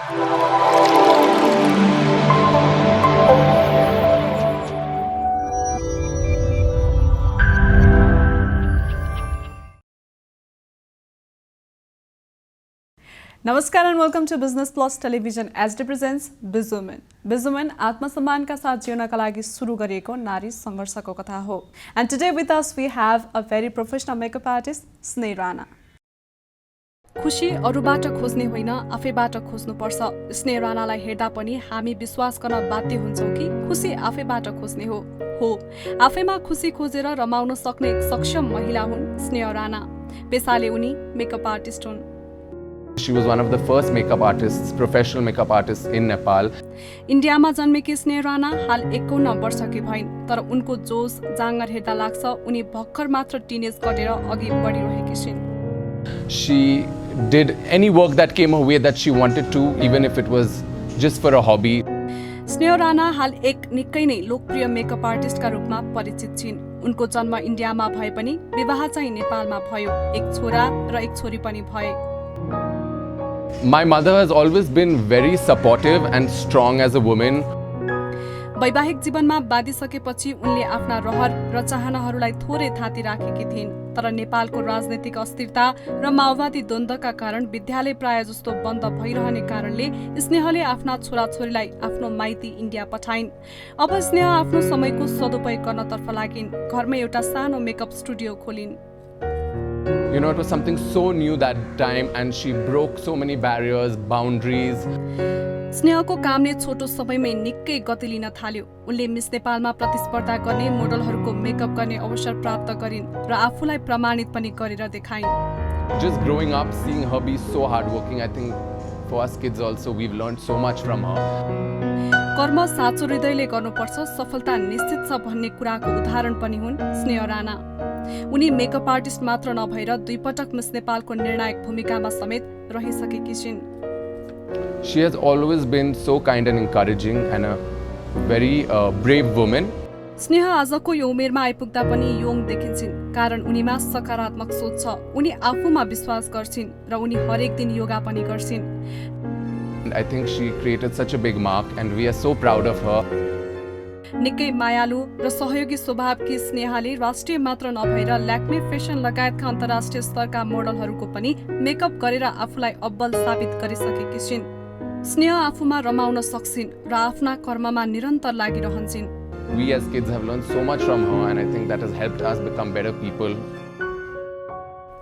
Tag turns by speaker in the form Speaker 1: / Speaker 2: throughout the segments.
Speaker 1: Namaskar and welcome to Bplus Television SD presents Bizwoman. Bizwoman आत्मसम्मानका साथ जिउनका लागि सुरु गरिएको नारी संघर्षको कथा हो. And today with us we have a very professional makeup artist, Sneh Rana. खुशी अरूबाट खोज्ने होइन, आफैबाट खोज्नुपर्छ. स्नेह राणालाई हेर्दा पनि हामी विश्वास गर्न बाध्य हुन्छौं कि खुशी आफैबाट खोज्ने हो. आफैमा खुशी खोजेर रमाउन सक्ने एक सक्षम महिला हुन् स्नेह राणा. पेसाले उनी मेकअप आर्टिस्ट हुन्.
Speaker 2: She was one of the first makeup artists, professional makeup artists in Nepal.
Speaker 1: इन्डियामा जन्मेकी स्नेह राणा हाल 51 वर्षकी भइन्, तर उनको जोश जाँगर हेर्दा लाग्छ उनी भर्खर मात्र टिनेज गरेर अघि बढिरहेकी छिन्.
Speaker 2: She did any work that came her way that she wanted to, even if it was just for a hobby.
Speaker 1: स्नेह राणा हाल एक निकै नै लोकप्रिय मेकअप आर्टिस्टका रूपमा परिचित छिन्. उनको जन्म इन्डियामा भए पनि विवाह चाहिँ नेपालमा भयो. एक छोरा र एक छोरी पनि भए.
Speaker 2: My mother has always been very supportive and strong as a woman.
Speaker 1: वैवाहिक जीवनमा बाँधिसकेपछि उनले आफ्ना रहर र चाहनाहरूलाई थोरै थाती राखेकी थिइन्. तर नेपालको राजनैतिक अस्थिरता र माओवादी द्वन्द्वका कारण विद्यालय प्राय जस्तो बन्द भइरहने कारणले स्नेहले आफ्ना छोराछोरीलाई आफ्नो माइती इन्डिया पठाइन्. अब स्नेह आफ्नो समयको सदुपयोग गर्नतर्फ लागिन्. घरमै एउटा सानो मेकअप स्टुडियो खोलिन्.
Speaker 2: You know, it was something so new that time and she broke so many barriers, boundaries.
Speaker 1: स्नेहको कामले छोटो समयमै निकै गति लिन थाल्यो. उनले मिस नेपालमा प्रतिस्पर्धा गर्ने मोडलहरूको मेकअप गर्ने अवसर प्राप्त गरिन् र आफूलाई प्रमाणित पनि गरेर देखाइन्.
Speaker 2: Just growing up, seeing her be so hardworking, I think for us kids also, we've learned so much from her.
Speaker 1: कर्म साँचो हृदयले गर्नुपर्छ, सफलता निश्चित छ भन्ने कुराको उदाहरण पनि हुन् स्नेह राणा. उनी मेकअप आर्टिस्ट मात्र नभएर 2 पटक मिस नेपालको निर्णायक भूमिकामा समेत रहिसकेकी छिन्.
Speaker 2: She has always been so kind and encouraging and a very brave woman.
Speaker 1: स्नेह आजको यो उमेरमा आइपुग्दा पनि यङ देखिन्छन्, कारण उनीमा सकारात्मक सोच छ. उनी आफूमा विश्वास गर्छिन् र उनी हरेक दिन योगा पनि गर्छिन्.
Speaker 2: I think she created such a big mark and we are so proud of her.
Speaker 1: निकै मायालु र सहयोगी स्वभावकी स्नेहाले राष्ट्रिय मात्र नभएर ल्याक्मे फेसन लगायतका अन्तर्राष्ट्रिय स्तरका मोडलहरूको पनि मेकअप गरेर आफूलाई अब्बल साबित गरिसकेकी छिन्. स्नेह आफूमा रमाउन सक्छिन् र आफ्ना कर्ममा निरन्तर लागिरहन्छन्.
Speaker 2: We as kids have learned so much from her and I think that has helped us become better people.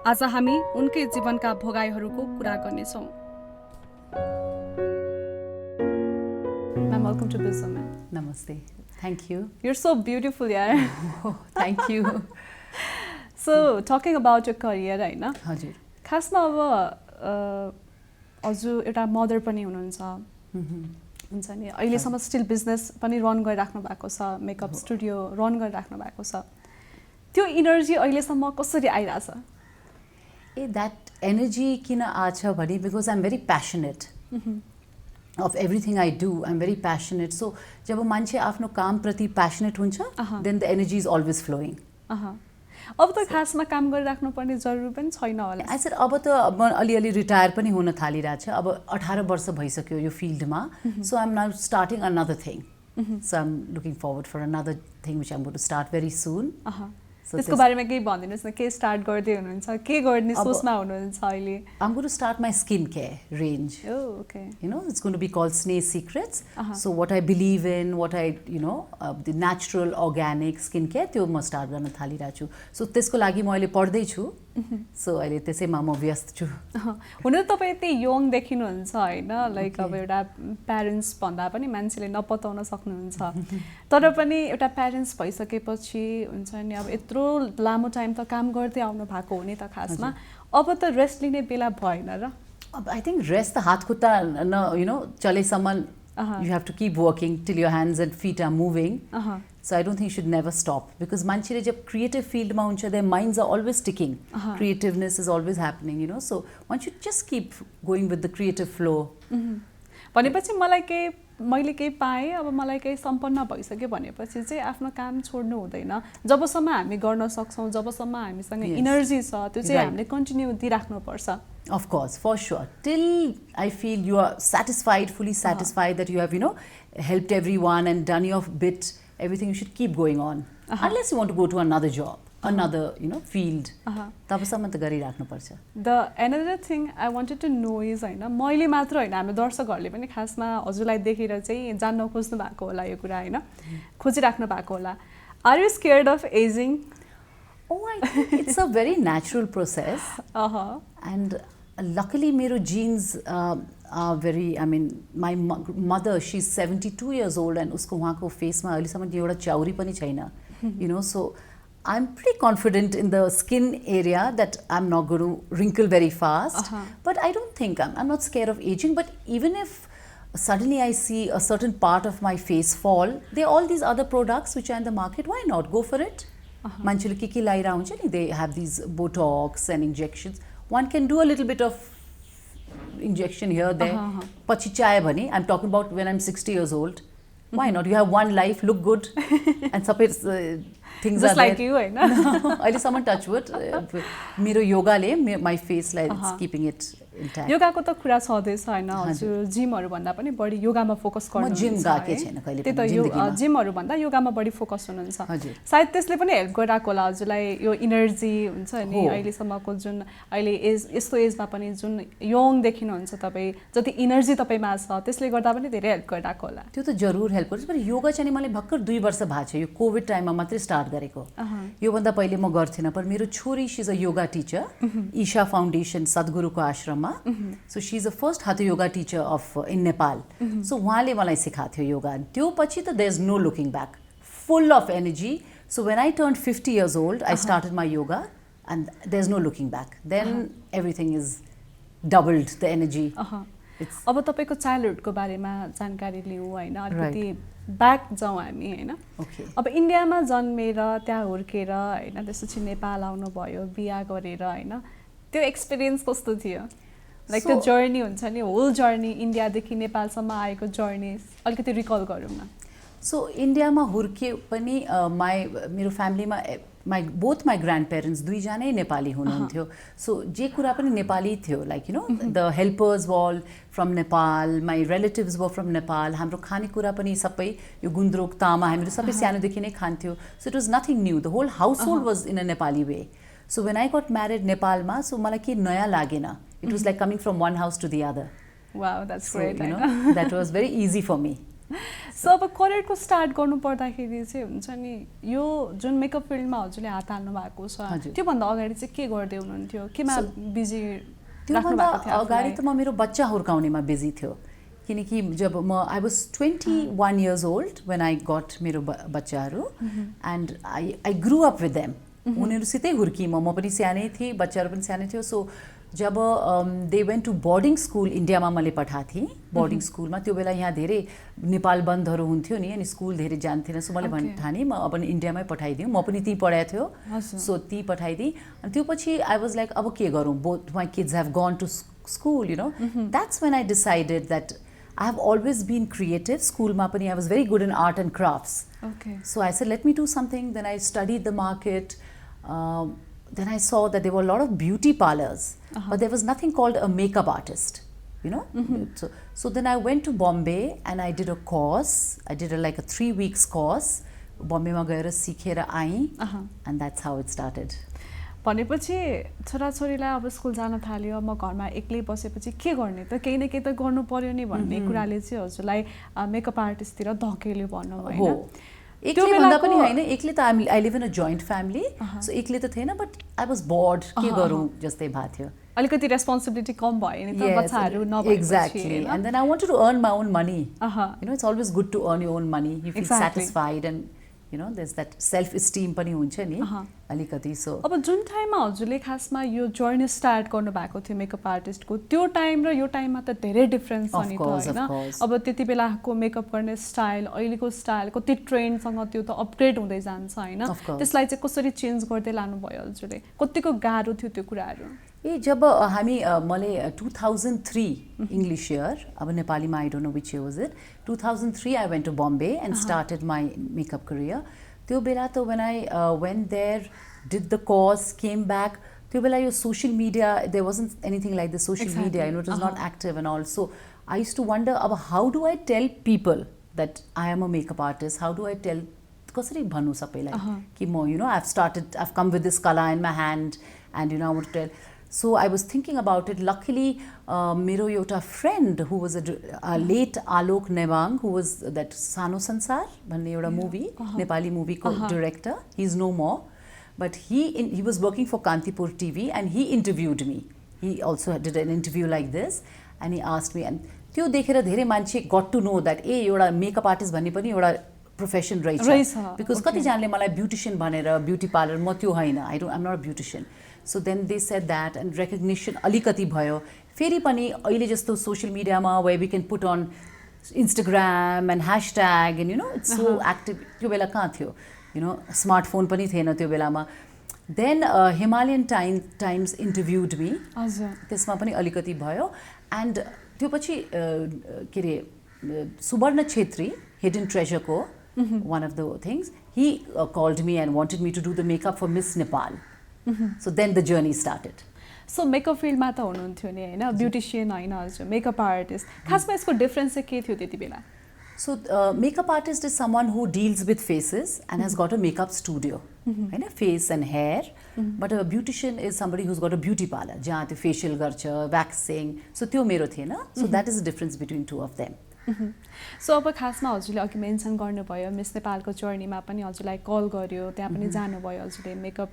Speaker 1: आज हामी उनकै जीवनका भोगाइहरूको कुरा गर्नेछौँ. Ma'am, welcome to Bizwoman.
Speaker 3: Namaste. Thank you.
Speaker 1: You're so beautiful, yaar.
Speaker 3: Oh, thank you.
Speaker 1: So, talking about your career, हैन?
Speaker 3: हजुर.
Speaker 1: खासमा अब हजुर एउटा मदर पनि हुनुहुन्छ. हुन्छ नि. अहिलेसम्म स्टिल बिजनेस पनि रन गरिराख्नु भएको छ, मेकअप स्टुडियो रन गरिराख्नु भएको छ. त्यो एनर्जी अहिलेसम्म कसरी आइराछ?
Speaker 3: That energy किन आछ भने because I'm very passionate. Of everything I do, I'm very passionate. So, जब मान्छे आफ्नो काम प्रति passionate हुन्छ, then the energy is always flowing.
Speaker 1: अब त खासमा काम गरिराख्नु पर्ने जरुरी पनि छैन होला.
Speaker 3: I said अब त म अलिअलि रिटायर पनि हुन थालिरहेछ. अब 18 वर्ष भइसक्यो यो फिल्डमा. So I'm now starting another thing. So I'm looking forward for another thing which I'm going to start very soon.
Speaker 1: त्यसको बारेमा केही भनिदिनुस् न, के स्टार्ट गर्दै हुनुहुन्छ, के गर्ने सोचमा हुनुहुन्छ अहिले?
Speaker 3: I'm going to start my skincare range.
Speaker 1: Oh, okay.
Speaker 3: You know, it's going to be called Sneh Secrets. So what I believe in, what I, the natural, organic skincare, त्यो म स्टार्ट गर्न थालिरहेको छु. So त्यसको लागि म अहिले पढ्दै छु. So अहिले त्यसैमा म व्यस्त छु.
Speaker 1: हुन त तपाईँ यति यङ देखिनुहुन्छ हैन, लाइक अब एउटा प्यारेन्ट्स भन्दा पनि मान्छेले नपताउन सक्नुहुन्छ. तर पनि एउटा प्यारेन्ट्स भइसकेपछि हुन्छ नि, अब यत्रो लामो टाइम त काम गर्दै आउनु भएको हो नि त खासमा. अब त रेस्ट लिने बेला भएन र?
Speaker 3: I think rest the हात खुट्टा चलेसम्म you have to keep working till your hands and feet are moving. So I don't think you should never stop because मान्छेले जब creative field मा हुन्छ, their minds are always ticking. Creativeness is always happening, So one should just keep going with the creative flow.
Speaker 1: भनेपछि मैले केही पाएँ अब मलाई केही सम्पन्न भइसक्यो भनेपछि चाहिँ आफ्नो काम छोड्नु हुँदैन जबसम्म हामी गर्न सक्छौँ जबसम्म हामीसँग इनर्जी छ त्यो चाहिँ हामीले continue दिइराख्नुपर्छ
Speaker 3: Of course, for sure. Till I feel you are satisfied, fully satisfied that you have, helped everyone and done your bit, everything, you should keep going on. Unless you want to go to another job, another, field. तबसम्म त गरिराख्नुपर्छ.
Speaker 1: The another thing I wanted to know is हैन मैले मात्र हैन हामी दर्शकहरूले पनि खासमा हजुरलाई देखेर चाहिँ जान्न खोज्नु भएको होला यो कुरा हैन खोजिराख्नु भएको होला. Are you scared of aging?
Speaker 3: Oh, I think it's a very natural process. And luckily, मेरो genes are very, my mother, she's 72 years old and उसको उहाँको फेसमा अहिलेसम्म एउटा चाउरी पनि छैन. So I'm pretty confident in the skin area that I'm not going to wrinkle very fast. But I don't think, I'm not scared of aging. But even if suddenly I see a certain part of my face fall, there are all these other products which are in the market. Why not? Go for it. मान्छेले के Lyra हुन्छ नि they have these botox and injections. One can do a little bit of injection here there. पछि चाहे भने I'm talking about when I'm 60 years old. Why not? You have one life, look good and सबै things
Speaker 1: just
Speaker 3: are
Speaker 1: like
Speaker 3: there.
Speaker 1: you हैन
Speaker 3: अहिलेसम्म touch wood मेरो योगाले my face like it's keeping it intact.
Speaker 1: योगाको त कुरा छँदैछ हैन हजुर जिमहरु भन्दा पनि बढी योगामा फोकस गर्नुहुन्छ.
Speaker 3: म जिम गएकै छैन कहिले पनि जिन्दगीमा.
Speaker 1: जिमहरु भन्दा योगामा बढी फोकस हुनुहुन्छ. सायद त्यसले पनि हेल्प गरिरहेको होला हजुरलाई यो एनर्जी हुन्छ नि अहिलेसम्मको जुन अहिले यस्तो एजमा पनि जुन यङ देखिनुहुन्छ तपाई जति एनर्जी तपाईमा छ त्यसले गर्दा पनि धेरै हेल्प गरिरहेको होला.
Speaker 3: त्यो त जरुर हेल्प गर्छ. पर योगा चाहिँ मलाई भर्खर 2 वर्ष भएको छ. यो कोभिड टाइममा मात्रै स्टार्ट गरेको. यो भन्दा पहिले म गर्थिन. पर मेरो छोरी she is a yoga teacher Isha foundation सद्गुरुको आश्रममा. So she is the first hatha yoga teacher in Nepal. So उहाँले मलाई सिकाथ्यो योगा. त्यो पछि त there is no looking back. Full of energy. So when I turned 50 years old, I started my yoga and there is no looking back. Then everything is doubled the energy.
Speaker 1: अब तपाईको चाइल्डहुडको बारेमा जानकारी लिऊ हैन अलिकति ब्याक जाउँ हामी हैन. अब इन्डियामा जन्मेर त्यहाँ हुर्केर हैन त्यसपछि नेपाल आउनु भयो बिहा गरेर हैन त्यो एक्सपिरियन्स कस्तो थियो? लाइक त्यो जर्नी हुन्छ नि होल जर्नी इन्डियादेखि नेपालसम्म आएको जर्नी अलिकति रिकल गरौँ न.
Speaker 3: सो इन्डियामा हुर्के पनि मेरो फ्यामिलीमा both my grandparents दुईजनै नेपाली हुनुहुन्थ्यो. सो जे कुरा पनि नेपाली थियो like the helpers were all from Nepal, my relatives were from Nepal. हाम्रो खानेकुरा पनि सबै यो गुन्द्रुक तामा हामीले सबै सानोदेखि नै खान्थ्यौ. So it was nothing new. The whole household was in a Nepali way. So when I got married Nepalमा so मलाई के नयाँ लागेन. It was like coming from one house to the other.
Speaker 1: Wow, that's great.
Speaker 3: That was very easy for me.
Speaker 1: So अब करियरको start गर्नु पर्दाखेरि चाहिँ हुन्छ नि यो जुन मेकअप फिल्डमा हजुरले हात हाल्नु भएको छ त्यो भन्दा अगाडि चाहिँ के गर्दै हुनुहुन्थ्यो केमा बिजी राख्नु भएको थियो?
Speaker 3: अगाडि त म मेरो बच्चा हुर्काउनेमा बिजी थियो किनकि जब म I was 21 years old when I got मेरो बच्चाहरू and I grew up with them. उनीहरुसितै हुर्की म पनि सानै थिए बच्चाहरू पनि सानै थियो. सो जब they went to boarding school इन्डियामा मैले पठाथे बोर्डिङ स्कुलमा त्यो बेला यहाँ धेरै नेपाल बन्दहरू हुन्थ्यो नि अनि स्कुल धेरै जान्थिन. सो मैले ठाने म अब इन्डियामै पठाइदिउँ. म पनि ती पढाएको थियो सो ती पठाइदिएँ. अनि त्यो पछि I was like अब के गरौँ both my kids have gone to school that's when I decided that I have always been creative. Schoolमा पनि I was very good in art and crafts. So I said let me do something. Then I studied the market. Then I saw that there were a lot of beauty parlors, but there was nothing called a makeup artist, So then I went to Bombay and I did a course. I did like a 3 weeks course. Bombay ma gaera sikhera aai and that's how it started.
Speaker 1: भनेपछि छोराछोरीलाई अब school जान थाल्यो म घरमा एक्लै बसेपछि के गर्ने त केही न केही त गर्नु पर्यो नि भन्ने कुराले चाहिँ हजुरलाई मेकअप आर्टिस्टतिर धकेल्यो भन्नु हैन.
Speaker 3: एक्लै भन्दा पनि हैन एक्लै त I live in a joint family. So एक्लै त थिएन but I was bored के गरौँ जस्तै भएको थियो.
Speaker 1: अलिकति रेस्पोन्सिबिलिटी कम भयो नि त बच्चाहरू नभएपछि.
Speaker 3: Exactly. And then I wanted to earn my own money. It's always good to earn your own money. You feel satisfied and there's that self esteem पनि हुन्छ नि अलिकति. सो
Speaker 1: अब जुन टाइममा हजुरले खासमा यो जर्नी स्टार्ट गर्नु भएको थियो मेकअप आर्टिस्टको त्यो टाइम र यो टाइममा त धेरै डिफरेन्स छ नि त हैन. अब त्यति बेलाको मेकअप गर्ने स्टाइल अहिलेको स्टाइल कति ट्रेन्डसँग त्यो त अपग्रेड हुँदै जान्छ हैन. त्यसलाई चाहिँ कसरी चेन्ज गर्दै लानु भयो हजुरले? कतिको गाह्रो थियो त्यो कुराहरू?
Speaker 3: ए जब हामी मैले 2003 English year, अब नेपालीमा I don't know which year was it. 2003 I went to Bombay and started my makeup career. त्यो बेला त when I went there, did the course, came back, त्यो बेला यो social media, there wasn't anything like the social media, you know, it was not active and all. So I used to wonder, अब how do I tell people that I am a makeup artist? How do I tell कसरी भन्नु सबैलाई कि म you know I've come with this color in my hand and you know I want to tell. So I was thinking about it. Luckily, मेरो एउटा friend who was a late Alok Nevang, who was that Sano Sansar भन्ने एउटा movie, Nepali movie को director. He's no more, but he was working for Kantipur TV and he interviewed me. He also did an interview like this and he asked me, and त्यो देखेर धेरै मान्छे got to know that ए एउटा makeup artist भन्ने पनि एउटा profession रहेछ. Because कतिजनाले मलाई beautician भनेर beauty parlor म त्यो हैन. I'm not a beautician. So then they said that and recognition अलिकति भयो. फेरि पनि अहिले जस्तो social media मा where we can put on Instagram and hashtag and you know it's so active. त्यो बेला कहाँ थियो? You know smartphone पनि थिएन त्यो बेलामा. Then Himalayan Times interviewed me. त्यसमा पनि अलिकति भयो and त्यो पछि के रे सुवर्ण छेत्री Hidden Treasure को one of the things he called me and wanted me to do the makeup for Miss Nepal. So then the journey started.
Speaker 1: So makeup field मा त हुनुहुन्थ्यो नि हैन, ब्युटिशियन हैन हजुर, मेकअप आर्टिस्ट. खासमा यसको डिफरेन्स चाहिँ के थियो त्यति बेला?
Speaker 3: So makeup artist is someone who deals with faces and has got a makeup studio. हैन, face and hair. But a beautician is somebody who's got a beauty parlor जहाँ त्यो facial गर्छ, waxing. So त्यो मेरो थिएन. So that is the difference between two of them.
Speaker 1: So अब खासमा हजुरले अघि मेन्सन गर्नुभयो मिस नेपालको जर्नीमा पनि हजुरलाई कल गर्यो, त्यहाँ पनि जानुभयो हजुरले मेकअप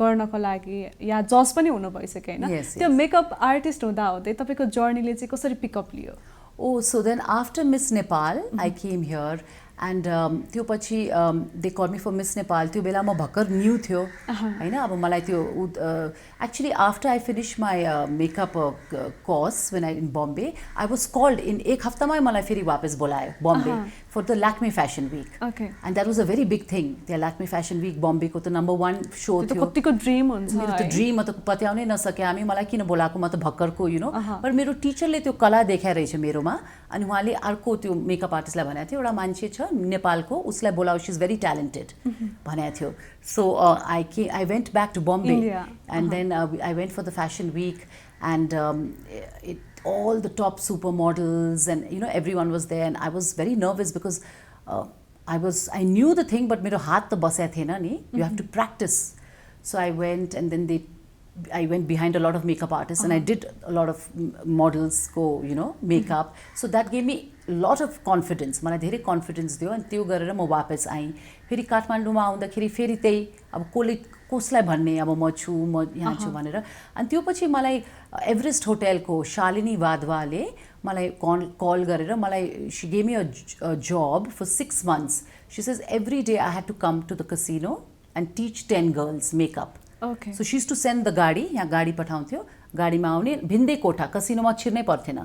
Speaker 1: गर्नको लागि, या जज पनि हुनु भइसक्यो हैन? त्यो मेकअप आर्टिस्ट हुँदा हुँदै तपाईको जर्नीले चाहिँ कसरी pickup Leo?
Speaker 3: Oh, so then after Miss Nepal, I came here and त्यो पछि they called me for Miss Nepal. त्यो बेला म भर्खर न्यू थियो हैन, अब मलाई त्यो actually after I finished my makeup course when I in Bombay, I was called in एक हफ्तामै मलाई फेरि वापस बोलायो Bombay for the Lakme Fashion Week.
Speaker 1: Okay.
Speaker 3: And that was a very big thing. The Lakme Fashion Week Bombay को त #1 show थियो.
Speaker 1: त्यो कतिको ड्रीम हुन्छ
Speaker 3: मेरो त ड्रीम म त पत्याउनै नसके हामी, मलाई किन बोलाएको, म त भर्खरको you know. पर मेरो टिचरले त्यो कला देखाइ रहेछ मेरोमा अनि उहाँले अर्को त्यो मेकअप आर्टिस्टलाई भनेको थियो एउटा मान्छे छ नेपालको, उसलाई बोलाऊ, शी इज भेरी ट्यालेन्टेड भनेको थियो. So I went back to Bombay India. And then I went for the fashion week and all the top supermodels and you know everyone was there and I was very nervous because I knew the thing but मेरो हात त बसेको थिएन नि. You have to practice. So I went and then I went behind a lot of makeup artists and I did a lot of models go, you know, makeup. So that gave me a lot of confidence. मलाई धेरै confidence दियो अनि त्यो गरेर म वापस आएँ. फेरि काठमाडौँमा आउँदाखेरि फेरि त्यही अब कसलाई भन्ने, अब म छु, म यहाँ छु भनेर. अनि त्यो पछि मलाई एभरेस्ट होटलको शालिनी वाधवाले मलाई कल गरेर मलाई she gave me a job for 6 months. She says every day I had to come to the casino and teach 10 girls makeup.
Speaker 1: Okay.
Speaker 3: So she used to send the गाडी, यहाँ गाडी पठाउँथ्यो, गाडीमा आउने, भिन्दै कोठा, कसिनोमा छिर्नै पर्थेन,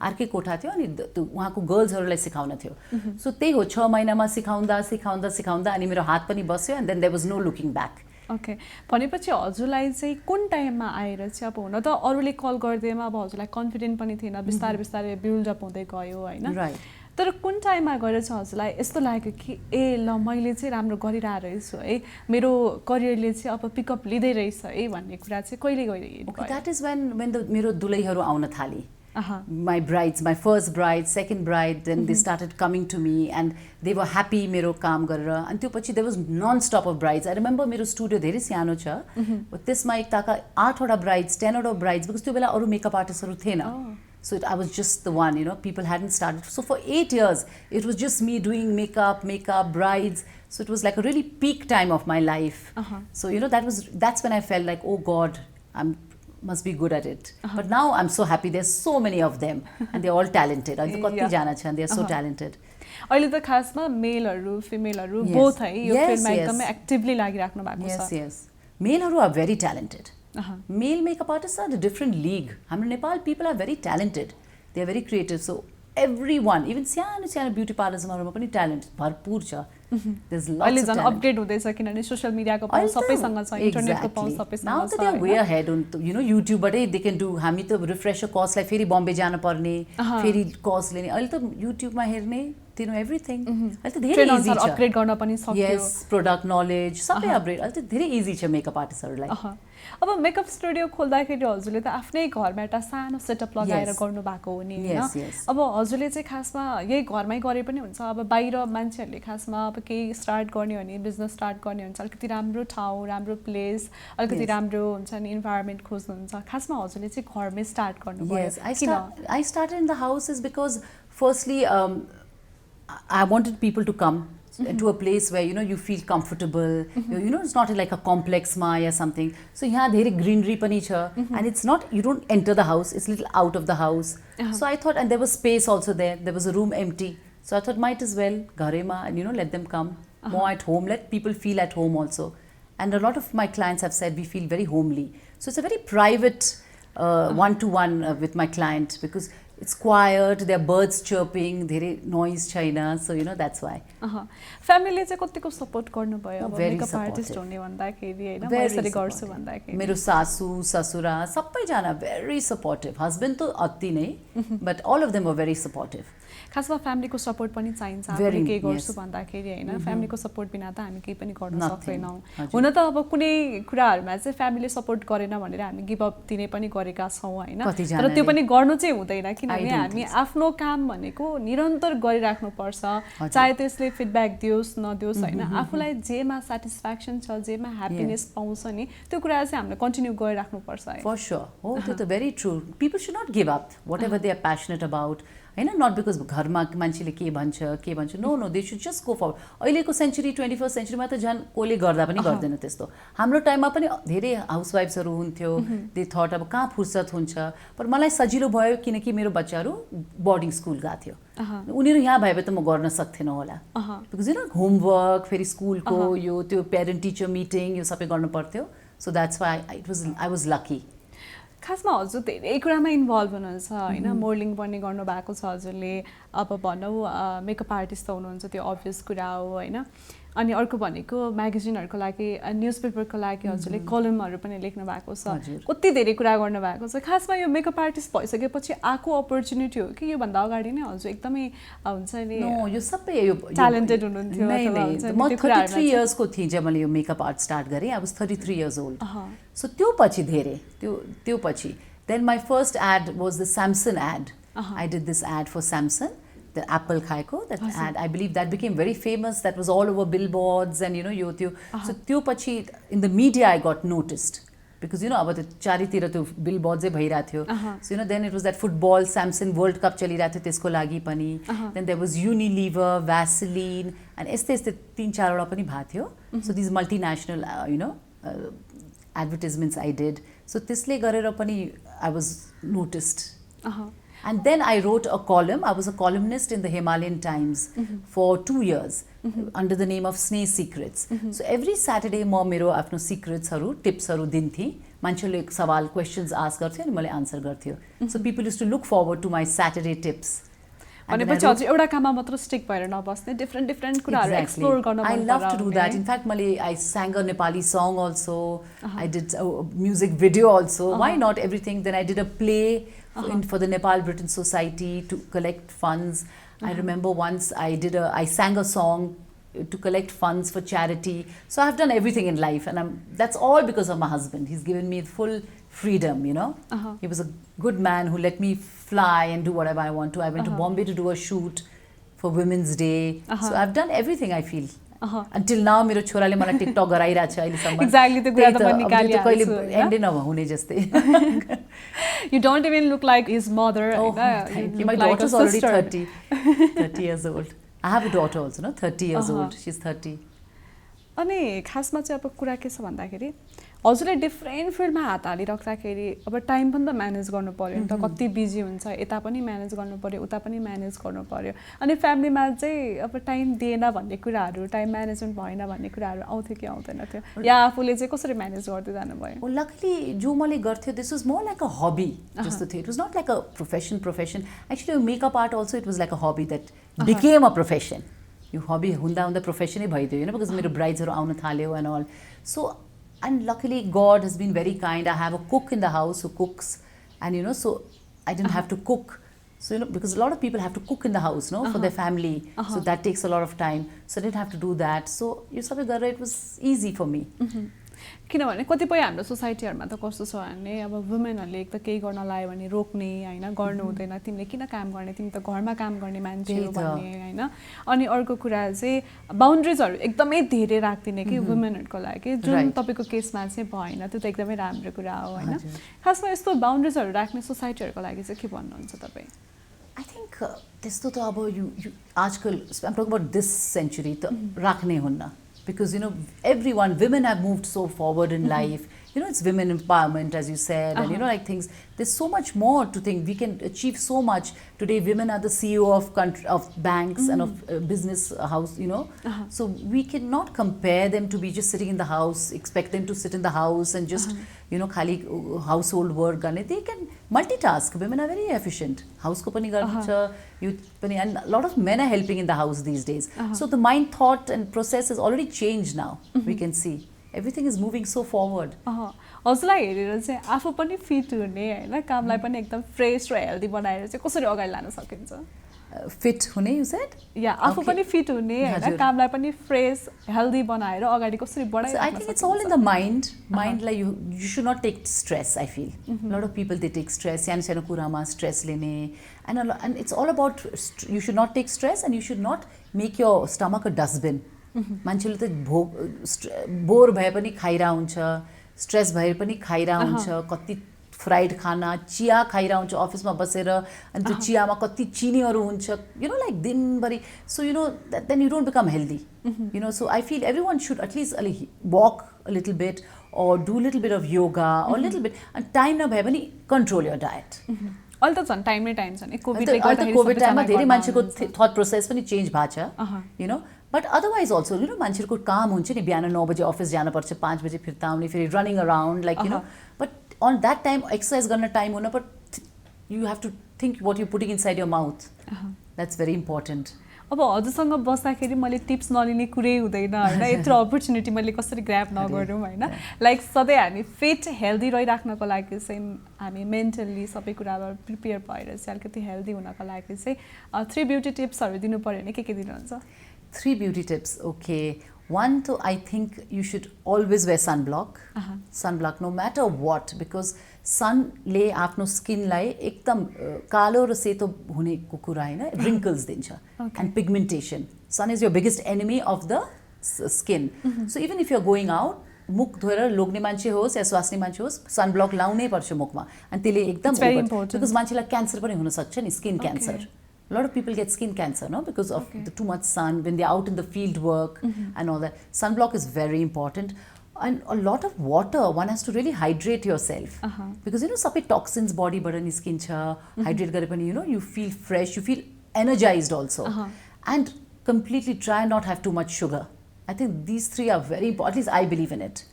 Speaker 3: अर्कै कोठा थियो अनि उहाँको गर्ल्सहरूलाई सिकाउन थियो. सो त्यही हो, 6 महिनामा सिकाउँदा अनि मेरो हात पनि बस्यो and then there was no looking back.
Speaker 1: Okay, भनेपछि हजुरलाई चाहिँ कुन टाइममा आएर चाहिँ अब हुन त अरूले कल गर्दैमा अब हजुरलाई कन्फिडेन्ट पनि थिएन, बिस्तारै बिस्तारै बिल्ड अप हुँदै गयो हैन?
Speaker 3: राइट.
Speaker 1: तर कुन टाइममा गएर चाहिँ हजुरलाई यस्तो लाग्यो कि ए ल मैले चाहिँ राम्रो गरिरहेको रहेछु है, मेरो करियरले चाहिँ अब पिकअप लिँदै रहेछ है भन्ने कुरा चाहिँ कहिले गयो?
Speaker 3: Okay, that is when मेरो दुलैहरू आउन थाले. My brides, my first bride, second bride, then they started coming to me and they were happy मेरो काम गरेर. अनि त्यो पछि there was non-stop of brides. I remember मेरो स्टुडियो धेरै सानो छ, त्यसमा एक ताका 8 वटा brides, 10 वटा brides, because त्यो बेला अरू मेकअप आर्टिस्टहरू थिएन. So I was just the one, you know, people hadn't started. So for 8 years, it was just me doing makeup, brides. So it was like a really peak time of my life. So, you know, that's when I felt like, oh God, must be good at it. But now I'm so happy. There's so many of them and they're all talented. They're so talented.
Speaker 1: अहिले त खासमा मेलहरु फिमेलहरु both है यो फिल्ममा एकदमै actively लागिराख्नु भएको छ.
Speaker 3: Yes. Maleहरु are very talented. Male makeup artists are a different league. हाम्रो Nepal people are very talented. They are very creative. So everyone, even सानो beauty parlors मा पनि talent भरपूर छ. There's
Speaker 1: अहिले
Speaker 3: lots of
Speaker 1: झन्
Speaker 3: talent.
Speaker 1: अपग्रेड हुँदैछ किनभने सोसियल मिडियाको पहुँच सबैसँग छ, इन्टरनेटको पहुँच सबैसँग
Speaker 3: Now
Speaker 1: छ
Speaker 3: that they're way ahead on, you know, YouTube बाटै they can do. हामी त रिफ्रेसर कोर्सलाई फेरि बम्बे जानु पर्ने, फेरि कोर्स लिने. अहिले त युट्युबमा हेर्ने, they know everything. अहिले त धेरै
Speaker 1: ट्रेन
Speaker 3: इजी
Speaker 1: अनुसार
Speaker 3: छ.
Speaker 1: अपग्रेड गर्न पनि सक्यो।
Speaker 3: Yes, product knowledge सबै अपग्रेड. अहिले त धेरै इजी छ मेकअप आर्टिस्टहरूलाई.
Speaker 1: अब मेकअप स्टुडियो खोल्दाखेरि हजुरले त आफ्नै घरमा एउटा सानो सेटअप लगाएर गर्नु भएको हो नि हैन। अब हजुरले चाहिँ खासमा यही घरमै गरे पनि हुन्छ। अब बाहिर मान्छेहरूले खासमा अब केही स्टार्ट गर्ने भने बिजनेस स्टार्ट गर्ने हुन्छ अलिकति राम्रो ठाउँ, राम्रो प्लेस, अलिकति राम्रो हुन्छ नि इन्भाइरोमेन्ट खोज्नुहुन्छ। खासमा हजुरले चाहिँ घरमै स्टार्ट गर्नुभयो।
Speaker 3: Yes, I started in the house is because firstly I wanted people to come to a place where you feel comfortable. It's not like a complex ma or something. So यहाँ धेरै greenery पनि छ, and it's not, you don't enter the house, it's a little out of the house. So I thought, and there was space also there. There was a room empty. So I thought might as well garema and let them come more at home. Let people feel at home also. And a lot of my clients have said we feel very homely. So it's a very private one-to-one with my client because it's quiet, there are birds chirping, धेरै noise छैन, so that's why.
Speaker 1: फ्यामिलीले चाहिँ कतिको support गर्नुभयो अब
Speaker 3: very
Speaker 1: makeup artist
Speaker 3: supportive.
Speaker 1: हुने भन्दाखेरि हैन, म
Speaker 3: Very
Speaker 1: यसरी गर्छु
Speaker 3: supportive.
Speaker 1: भन्दाखेरि
Speaker 3: मेरो सासू ससुरा सबैजना very supportive. Husband त अति नै, but all of them were very supportive.
Speaker 1: खासमा फ्यामिलीको सपोर्ट पनि चाहिन्छ
Speaker 3: Very,
Speaker 1: हामीले केही गर्छु
Speaker 3: yes.
Speaker 1: भन्दाखेरि हैन, फ्यामिलीको सपोर्ट बिना त हामी केही पनि गर्न
Speaker 3: Nothing.
Speaker 1: सक्दैनौँ।
Speaker 3: हजुर।
Speaker 1: हुन त अब कुनै कुराहरुमा चाहिँ फ्यामिलीले सपोर्ट गरेन भनेर हामी गिभ अप दिने पनि गरेका छौँ हैन, तर त्यो पनि गर्नु चाहिँ हुँदैन किनभने हामी आफ्नो काम भनेको निरन्तर गरिराख्नु पर्छ, चाहे त्यसले फिडब्याक दियोस् नदियोस् हैन, आफुलाई जेमा स्याटिस्फ्याक्सन छ, जेमा ह्याप्पिनेस पाउँछ नि त्यो कुरा चाहिँ हामीले कन्टिन्यू गरिराख्नु पर्छ है।
Speaker 3: For sure. Oh, that's very true. People should not give up whatever they are passionate about. Not because घरमा मान्छेले के भन्छ. No, they should just go forward. अहिलेको सेन्चुरी 21st सेन्चुरीमा त झन् कोले गर्दा पनि गर्दैन त्यस्तो. हाम्रो टाइममा पनि धेरै हाउसवाइफ्सहरू हुन्थ्यो. दे थट अब कहाँ फुर्सद हुन्छ. पर मलाई सजिलो भयो किनकि मेरो बच्चाहरू बोर्डिङ स्कुल गएको थियो. उनीहरू यहाँ भए त म गर्न सक्थेन होला. बिकज होमवर्क फेरि स्कुलको यो त्यो पेरेन्ट टिचर मिटिङ यो सबै गर्नु पर्थ्यो. So that's why I was lucky.
Speaker 1: खासमा हजुर धेरै कुरामा इन्भल्भ हुनुहुन्छ हैन, मोडलिङ पनि गर्नु भएको छ हजुरले, अब भनौँ मेकअप आर्टिस्ट त हुनुहुन्छ त्यो अभियस कुरा हो हैन, अनि अर्को भनेको म्यागजिनहरुको लागि न्युजपेपरको लागि हजुरले कलमहरु पनि लेख्नु भएको छ, कति धेरै कुरा गर्नु भएको छ। खासमा यो मेकअप आर्टिस्ट भइसकेपछि आको अपर्च्युनिटी हो कि यो भन्दा अगाडि नै हजुर एकदमै हुन्छ नि
Speaker 3: नो यो सबै यो
Speaker 1: ट्यालेन्टेड हुनुहुन्थ्यो
Speaker 3: अथवा हुन्छ म 33 इयर्स को थिएँ जब मैले यो मेकअप आर्ट स्टार्ट गरेँ। I was 33 years old. So त्यो पछि धेरै त्यो पछि then my first ad was the Samsung ad. I did this ad for Samsung, the apple खाएको, that ad, I believe that became very famous. That was all over billboards and यो त्यो. So त्यो पछि in the media I got noticed because अब त्यो चारैतिर त्यो billboards भइरहेको थियो. So then it was that football Samsung World Cup चलिरहेको थियो त्यसको लागि पनि. Then there was Unilever, Vaseline and यस्तै 3-4 वटा पनि भएको थियो. So these multinational advertisements I did. So त्यसले गरेर पनि I was noticed. And then I wrote a column. I was a columnist in the Himalayan Times for 2 years under the name of Sneh Secrets. So every Saturday म मेरो आफ्नो secretsहरु, tipsहरु दिन्थे. मान्छेले सवाल questions ask गर्थ्यो अनि मैले answer गर्थ्यो. So people used to look forward to my Saturday tips.
Speaker 1: भनेपछि हजुर एउटा काममा मात्र स्टिक भएर नबस्ने, डिफरेन्ट कुराहरु एक्सप्लोर गर्न मन पर्छ।
Speaker 3: I love to do that. In fact, I sang a Nepali song also. I did a music video also. Why not everything? Then I did a play for the Nepal Britain Society to collect funds. I remember once I sang a song to collect funds for charity. So I've done everything in life, and that's all because of my husband. He's given me full freedom, He was a good man who let me fly and do whatever I want to. I went to Bombay to do a shoot for Women's Day. So I've done everything, I feel. Until now मेरो छोराले मलाई TikTok गराइरा छ अहिले सम्म।
Speaker 1: Exactly त्यो कुरा त म निकालिहाल्छु।
Speaker 3: कहिले एन्डै नहुने जस्तै।
Speaker 1: You don't even look like his mother.
Speaker 3: Oh, thank you. My daughter's already 30 years old. I have a daughter also, 30 years old. She's 30.
Speaker 1: अनि खासमा चाहिँ अब कुरा के छ भन्दाखेरि हजुरले डिफरेन्ट फिल्डमा हात हालिराख्दाखेरि अब टाइम पनि त म्यानेज गर्नु पर्यो नि त, कति बिजी हुन्छ, यता पनि म्यानेज गर्नु पर्यो उता पनि म्यानेज गर्नु पर्यो, अनि फ्यामिलीमा चाहिँ अब टाइम दिएन भन्ने कुराहरू, टाइम म्यानेजमेन्ट भएन भन्ने कुराहरू आउँथ्यो कि आउँदैन थियो, या आफूले चाहिँ कसरी म्यानेज गर्दै जानुभयो?
Speaker 3: लकली जो मैले गर्थ्यो this was more like a hobby जस्तो थियो. It was not like a profession. Actually makeup art also it was like a hobby that became a profession. यो हबी हुँदा हुँदा प्रोफेसनै भइदियो होइन बिकज मेरो ब्राइड्सहरू आउन थाल्यो and all so and luckily God has been very kind I have a cook in the house who cooks and you know so I didn't have to cook So, you know, because a lot of people have to cook in the house, no, for their family. So that takes a lot of time. So I didn't have to do that. So, it was easy for me.
Speaker 1: किनभने कतिपय हाम्रो सोसाइटीहरुमा त कस्तो छ भने अब वुमेनहरुले एक त केही गर्न लाग्यो भने रोक्ने हैन गर्नु हुँदैन तिमीले किन काम गर्ने तिमी त घरमा काम गर्ने मान्छे हो भन्ने हैन अनि अर्को कुरा चाहिँ बाउन्ड्रीजहरु एकदमै धेरै राख्दिने कि वुमेनहरुको लागि जुन तपाईको केसमा चाहिँ भएन त्यो त एकदमै राम्रो कुरा हो हैन खासमा यस्तो बाउन्ड्रीजहरु राख्ने सोसाइटीहरुको लागि चाहिँ के भन्नुहुन्छ तपाई
Speaker 3: I think त्यस्तो त अब you आजकल I'm talking about this century त राख्ने हुन्न because you know everyone women have moved so forward in life you know it's women empowerment as you said and you know like things there's so much more to think we can achieve so much today women are the CEO of banks and of business house you know so we cannot compare them to be just sitting in the house expect them to sit in the house and just you know khali household work गर्ने they can multitask women are very efficient house ko pani garcha you pani and a lot of men are helping in the house these days so the mind thought and process has already changed now we can see everything is moving so forward
Speaker 1: हजुरलाई हेरेर चाहिँ आफू पनि fit हुने हैन कामलाई पनि एकदम फ्रेश र हेल्दी बनाएर चाहिँ कसरी अगाडि लान सकिन्छ
Speaker 3: फिट हुने you said
Speaker 1: या आफू पनि फिट हुने हैन कामलाई पनि फ्रेश हेल्दी बनाएर अगाडि कसरी बढाइ
Speaker 3: I think it's all in the mind like you should not take stress I feel a lot of people they take stress सानो सानो कुरामा stress लिने and it's all about you should not take stress and you should not make your stomach a dustbin मान्छेले त bore भए पनि खाइरा हुन्छ stress भए पनि खाइरा हुन्छ कति फ्राइड खाना चिया खाइरा हुन्छ अफिसमा बसेर अनि त्यो चियामा कति चिनीहरू हुन्छ you know like दिनभरि so you know then you don't become healthy you know so I feel everyone should at least walk a little bit or do a little bit of yoga or a little bit and time नभए पनि control your diet
Speaker 1: अहिले त झन् time छ नि covid
Speaker 3: टाइममा धेरै मान्छेको थट प्रोसेस पनि चेन्ज भएको छ you know but otherwise also you know मान्छेको काम हुन्छ नि बिहान 9 बजे अफिस जानु पर्छ 5 बजे फिर्ता आउने फेरि running around like you know but on that time exercise गर्न टाइम हुन but you have to think what you're putting inside your mouth that's very important
Speaker 1: अब हजुरसँग बस्दाखेरि मैले टिप्स नलिने कुरै हुँदैन हैन यत्रो अपर्च्युनिटी मैले कसरी ग्र्याब नगरौँ हैन लाइक सधैँ हामी फिट हेल्दी रहिराख्नको लागि चाहिँ हामी मेन्टली सबै कुरामा प्रिपेयर भएर चाहिँ अलिकति हेल्दी हुनको लागि चाहिँ 3 ब्युटी टिप्सहरु दिनु पर्यो भने के दिनुहुन्छ
Speaker 3: 3 beauty tips okay one to I think you should always wear sunblock no matter what because sun ले आफ्नो skin लाई एकदम कालो र सेतो हुने कुरा हैन wrinkles दिन्छ and pigmentation sun is your biggest enemy of the skin so even if you're going out मुख धोएर लोग्ने मान्छे होस् या स्वास्नी मान्छे होस् सनब्लक लाउनै पर्छ मुखमा अनि त्यसले एकदम because मान्छेलाई क्यान्सर पनि हुन सक्छ नि skin cancer A lot of people get skin cancer, no, because of the too much sun when they're out in the field work and all that. Sunblock is very important, and a lot of water. One has to really hydrate yourself because you know, sabai toxins body bada niskincha. Hydrate gare pani, you know, you feel fresh, you feel energized also, and completely try not have too much sugar. I think these 3 are very important. At least I believe in it.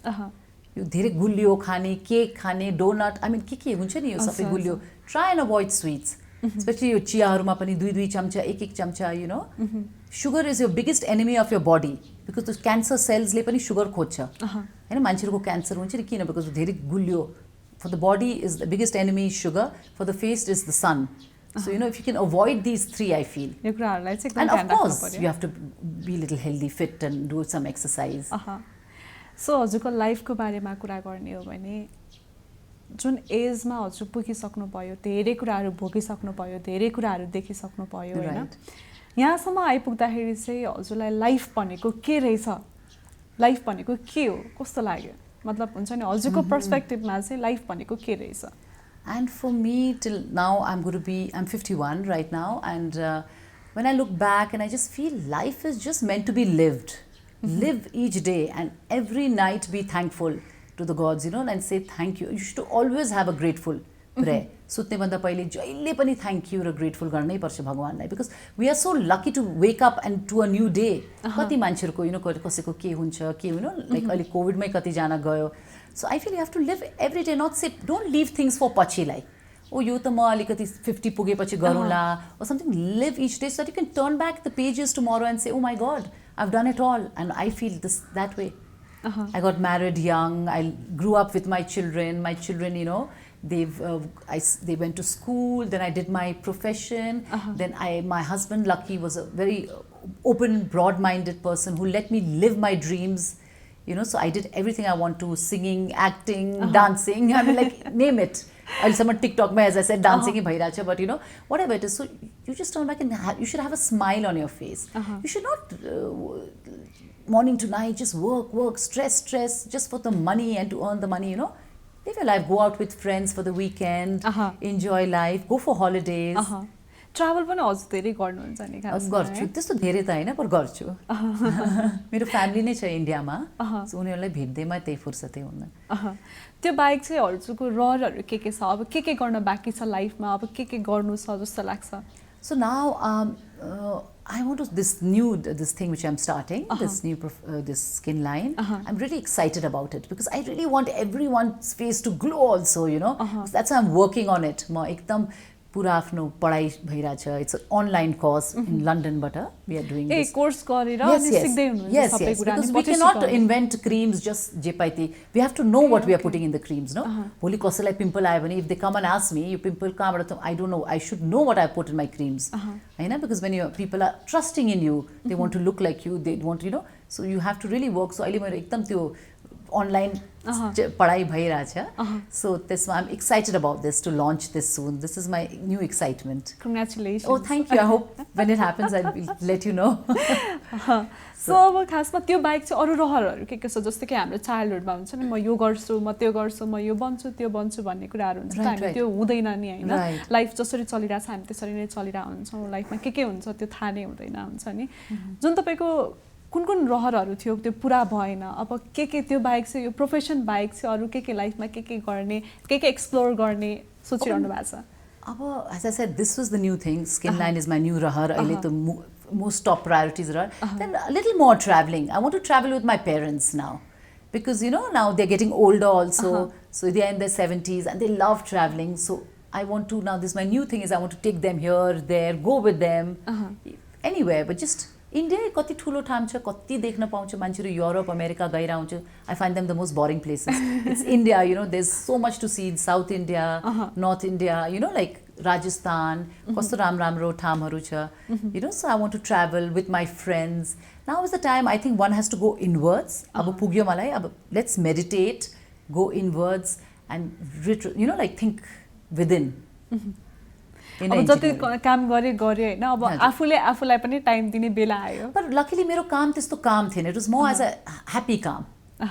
Speaker 3: You धेरै गुलियो खाने, cake खाने, donut. I mean, के हुन्छ नि यो सबै गुलियो. Try and avoid sweets. Especially your चियाहरुमा पनि 2 चम्चा 1 चम्चा you know sugar is your biggest enemy of your body because the cancer cells ले पनि sugar खोज्छ हैन मान्छेहरुको क्यान्सर हुन्छ नि किन because धेरै गुलियो for the body is the biggest enemy is sugar for the face is the sun so you know if you can avoid these 3 I feel
Speaker 1: यो कुराहरुलाई चाहिँ एकदम
Speaker 3: ध्यान राख्नु पर्यो and of course you have to be a little healthy fit and do some exercise
Speaker 1: so हजुरको लाइफको बारेमा कुरा गर्ने हो भने जुन एजमा हजुर पुगिसक्नु भयो धेरै कुराहरु भोगिसक्नु भयो धेरै कुराहरु देखिसक्नु भयो हैन यहाँसम्म आइपुग्दाखेरि चाहिँ हजुरलाई लाइफ भनेको के रहेछ लाइफ भनेको के हो कस्तो लाग्यो मतलब हुन्छ नि हजुरको पर्सपेक्टिभमा चाहिँ लाइफ भनेको के रहेछ
Speaker 3: and for me till now I'm 51 right now and when I look back and I just feel life is just meant to be lived live each day and every night be thankful to the gods you know and say thank you you should always have a grateful prayer सुत्ने भन्दा पहिले जहिले पनि thank you र grateful गर्नै पर्छ भगवानलाई because we are so lucky to wake up and to a new day कति मान्छेहरुको you know कसैको के हुन्छ के you know like अहिले कोभिडमै कति जना गयो so I feel you have to live every day not sit don't leave things for पछिलाई ओ यो त म अलिकति 50 पुगेपछि गरौँला or something. Live each day so that you can turn back the pages tomorrow and say, oh my God, I've done it all. And I feel that way. I got married young. I grew up with my children. My children, you know, they went to school. Then I did my profession. Then my husband, Lucky, was a very open, broad-minded person who let me live my dreams. You know, so I did everything I want to: singing, acting, dancing. I mean, like, name it. Someone TikTok, as I said, dancing in bhairacha, but you know, whatever it is. So you just turn back and you should have a smile on your face. You should not morning to night just work, stress, just for the money and to earn the money. You know, live your life. Go out with friends for the weekend. Enjoy life. Go for holidays.
Speaker 1: Travel पनि अझ धेरै गर्नुहुन्छ नि खासमा
Speaker 3: गर्छु त्यस्तो धेरै त हैन पर गर्छु मेरो फ्यामिली नै छ इन्डियामा सो उनीहरुलाई भेट्दैमा त्यही फुर्सदै हुन्न
Speaker 1: त्यो बाइक चाहिँ हजुरको रहरहरु के छ अब के गर्न बाँकी छ लाइफमा अब के गर्नु छ जस्तो लाग्छ
Speaker 3: So now I want to this thing which I'm starting, this skin line. I'm really excited about it because I really want everyone's face to glow also, you know. So that's why I'm working on it. म एकदम पुरा आफ्नो पढाइ भइराछ. It's an online course in London, but we are doing this.
Speaker 1: Course गरेर अनि सिक्दै हुनुहुन्छ सबै कुरा
Speaker 3: because we cannot invent creams just जे पाइते. We have to know what we are putting in the creams, no? भोलि कसैलाई पिम्पल आयो भने if they come and ask me, you pimple कहाँबाट I don't know. I should know what I put in my creams. हैन because when people are trusting in you, they want to look like you, they want, you know, so you have to really work. So अहिले मेरो एकदम त्यो online पढाइ भइराछ. So I'm excited about this to launch this soon. This is my new excitement.
Speaker 1: Congratulations.
Speaker 3: Oh, thank you. I hope when it happens I will let you know.
Speaker 1: So अब खासमा त्यो bike चाहिँ अरु रहरहरु के छ जस्तो कि हाम्रो चाइल्डहुडमा हुन्छ नि म यो गर्छु म त्यो गर्छु म यो बन्छु त्यो बन्छु भन्ने कुराहरु हुन्छ हामी त्यो हुँदैन नि हैन लाइफ जसरी चलिरहेछ हामी त्यसरी नै चलिरा हुन्छौं लाइफमा के हुन्छ त्यो थाहा नै हुँदैन हुन्छ नि जुन तपाईको कुन रहरहरु थियो त्यो पूरा भएन अब के त्यो बाइक चाहिँ यो प्रोफेसन बाइक चाहिँ अरु के लाइफमा के गर्ने के एक्सप्लोर गर्ने सोचिरहनु भएको छ
Speaker 3: अब as I said this was the new thing skin line is my new rahar अहिले त most top priorities are then a little more traveling. I want to travel with my parents now because you know now they're getting older also so they're in their 70s and they love traveling so I want to now this my new thing is I want to take them here there go with them anywhere but just India कति ठुलो ठाउँ छ कति देख्न पाउँछ मान्छेहरु Europe America गइरा हुन्छ I find them the most boring places it's India you know there's so much to see in South India North India you know like Rajasthan कस्तो राम्रो ठाउँहरु छ you know so I want to travel with my friends now is the time I think one has to go inwards अब पुग्यो मलाई अब let's meditate go inwards and you know like think within
Speaker 1: अब जति काम गरे हैन अब आफूलाई पनि टाइम दिने बेला आयो
Speaker 3: पर लकीली मेरो काम त्यस्तो काम थिएन it was more as a happy काम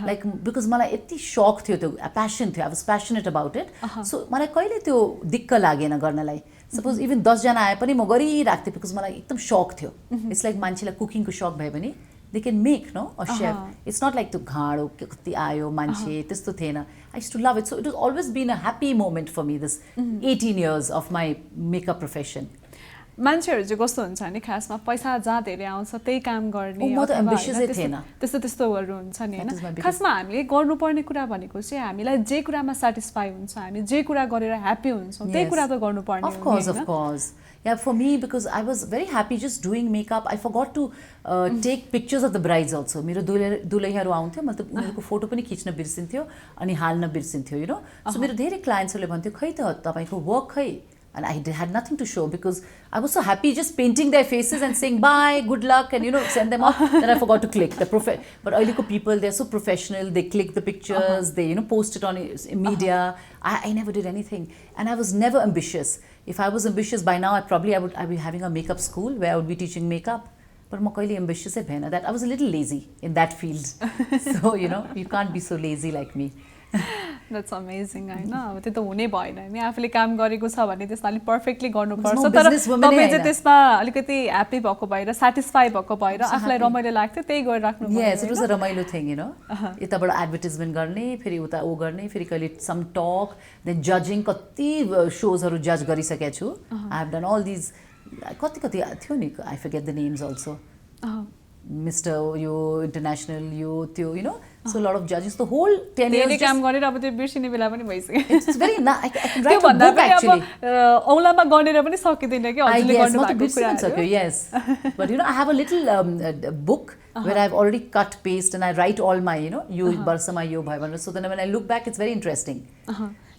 Speaker 3: like because मलाई यति शौक थियो त्यो passion थियो I was passionate about it so मलाई कहिले त्यो दिक्क लागेन गर्नलाई suppose even 10 जना आए पनि म गरिराख्थे because मलाई एकदम शौक थियो it's like मान्छेलाई कुकिङ को शौक भयो भने they can make no a chef it's not like to घाडो कति आयो मान्छे त्यस्तो थिएन I used to love it so it has always been a happy moment for me this 18 years of my makeup profession
Speaker 1: मान्छेहरु चाहिँ कस्तो हुन्छ नि खासमा पैसा जहाँ धेरै आउँछ त्यही काम गर्ने
Speaker 3: म त एम्बिशियसै थिएन
Speaker 1: त्यस्तोहरु हुन्छ नि हैन खासमा हामीले गर्नुपर्ने कुरा भनेको चाहिँ हामीलाई जे कुरामा स्याटिस्फाई हुन्छ हामी जे कुरा गरेर ह्यापी हुन्छौं त्यही कुरा त गर्नुपर्ने हो
Speaker 3: of course yeah for me because I was very happy just doing makeup I forgot to take pictures of the brides also मेरो दुलैहरु आउँथ्यो मतलब उनीहरुको फोटो पनि खिच्न बिर्सिन्थ्यो अनि हाल्न बिर्सिन्थ्यो you know so मेरो धेरै क्लाइन्ट्सहरुले भन्थ्यो खै त तपाईको वर्क खै and I had nothing to show because I was so happy just painting their faces and saying bye good luck and you know send them off then I forgot to click but oiliko people they're so professional they click the pictures they you know post it on media I never did anything and I was never ambitious if I was ambitious by now I'd be having a makeup school where I would be teaching makeup but म कहिले ambitious ei bhaina that I was a little lazy in that field so you know you can't be so lazy like me
Speaker 1: That's amazing हैन अब त्यो त हुनै भएन नि आफूले काम गरेको छ भने त्यसलाई पर्फेक्टली गर्नुपर्छ तर तपाई चाहिँ त्यसमा अलिकति ह्यापी भएको भएर स्याटिस्फाई भएको भएर आफूलाई रमाइलो लाग्थ्यो त्यही गरेर राख्नु पर्यो
Speaker 3: yes it was a रमाइलो thing you know यताबाट एडभर्टाइजमेन्ट गर्ने फेरि उता ओ गर्ने फेरि कहिले सम टक देन जजिङ कति शोजहरु जज गरिसकेको छु I have done all these कति थियो नि I forget the names also Mr. यो international यो त्यो you know So a lot of judges. The whole 10 years
Speaker 1: धेरै
Speaker 3: just,
Speaker 1: काम गरेर अब त्यो बिर्सिने बेला पनि भइसक्यो
Speaker 3: it's very I can write a
Speaker 1: त्योभन्दा
Speaker 3: book
Speaker 1: पनि
Speaker 3: actually.
Speaker 1: अब औँलामा गनेर पनि सकिँदैन कि
Speaker 3: I
Speaker 1: हजुरले
Speaker 3: guess
Speaker 1: गर्नु
Speaker 3: not to
Speaker 1: भएको
Speaker 3: बिर्सिन सक्यो,
Speaker 1: कुराहरू
Speaker 3: yes. But I have a little book where I've already cut, paste, and I write all my, यो वर्षमा यो भयो भनेर. So then when I look back, it's very interesting.